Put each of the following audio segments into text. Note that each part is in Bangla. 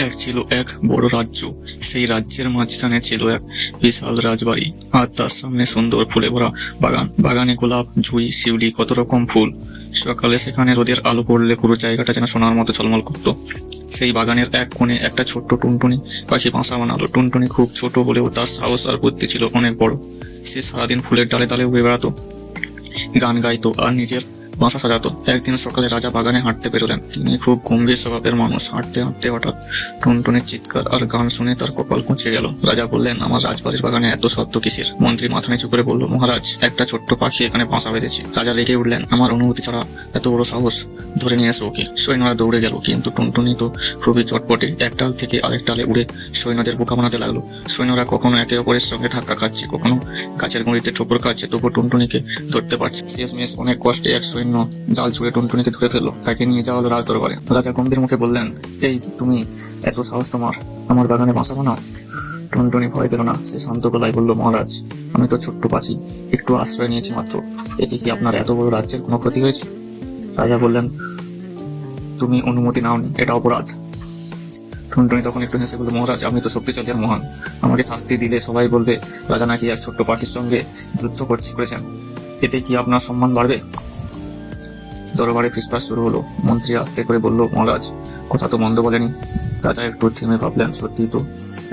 এক ছিল এক বড় রাজ্য। সেই রাজ্যের মাঝখানে ছিল এক বিশাল রাজবাড়ি, আর তার সামনে সুন্দর ফুলে ভরা বাগান। বাগানে গোলাপ, জুঁই, শিউলি, কত রকম ফুল। সকালে সেখানে রোদের আলো পড়লে পুরো জায়গাটা যেন সোনার মতো ঝলমল করতো। সেই বাগানের এক কোণে একটা ছোট্ট টুনটুনি পাখি বাসা বানালো। টুনটুনি খুব ছোট হলেও তার সাহস আর বুদ্ধি ছিল অনেক বড়। সে সারাদিন ফুলের ডালে ডালে উড়ে বেড়াতো, গান গাইতো আর নিজের বাসা সাজাতো। একদিন সকালে রাজা বাগানে হাঁটতে বেরোলেন। তিনি খুব গম্ভীর স্বভাবের মানুষ। হাঁটতে হাঁটতে হঠাৎ টুনটুনির চিৎকার আর গান শুনে তার কপাল কুঁচে গেল। রাজা বললেন, আমার রাজবাড়ির বাগানে এত শব্দ কিসের? মন্ত্রী মাথা নিচু করে বলল, মহারাজ, একটা ছোট্ট পাখি এখানে বাসা বেঁধেছে। রাজা রেগে উঠলেন, আমার অনুমতি ছাড়া এত বড় সাহস? ধরে নিয়ে এসো ওকে। সৈন্যরা দৌড়ে গেল, কিন্তু টুনটুনি তো খুবই চটপটে। এক ডাল থেকে আরেক ডালে উড়ে সৈন্যদের বোকা বানাতে লাগলো। সৈন্যরা কখনো একে অপরের সঙ্গে ধাক্কা খাচ্ছে, কখনো গাছের গুঁড়িতে ঠোকর খাচ্ছে, তবু টুনটুনিকে ধরতে পারছে। শেষমেশ অনেক কষ্টে এক সৈন্য জাল ছুঁড়ে টুনটুনিকে ধরে ফেললো। তাকে নিয়ে যাওয়া হলো রাজ দরবারে। রাজা গম্ভীর মুখে বললেন, এই তুমি, এত সাহস তোমার, আমার বাগানে বাসা বানাও? টুনটুনি ভয় পেল না। সে শান্ত গলায় বলল, মহারাজ, আমি তো ছোট্ট পাখি, একটু আশ্রয় নিয়েছি মাত্র। এতে কি আপনার এত বড় রাজ্যের কোনো ক্ষতি হয়েছে? রাজা বললেন, তুমি অনুমতি নাওনি, এটা অপরাধ। টুনটুনি তখন একটু হেসে বলল, মহারাজ, আপনি তো শক্তিশালী আর মহান। আমাকে শাস্তি দিলে সবাই বলবে রাজা নাকি এক ছোট্ট পাখির সঙ্গে যুদ্ধ করেছেন। এতে কি আপনার সম্মান বাড়বে? দরবারে ফিসফাস শুরু হলো। মন্ত্রী আস্তে করে বলল, মহারাজ, কথা তো মন্দ বলেনি। রাজা একটু থেমে ভাবলেন, সত্যি তো,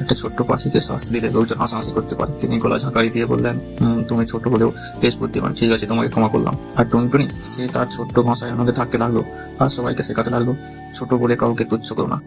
একটা ছোট্ট পাখিকে শাস্তি দিলে লোকজন হাসাহাসি করতে পারে। তিনি গলা ঝাঁকারি দিয়ে বললেন, তুমি ছোট হলেও বেশ বুদ্ধিমান, ঠিক আছে, তোমাকে ক্ষমা করলাম। আর টুনটুনি, সে তার ছোট্ট ভাষায় আনন্দে থাকতে লাগলো আর সবাইকে শেখাতে লাগলো, ছোট বলে কাউকে তুচ্ছ করো না।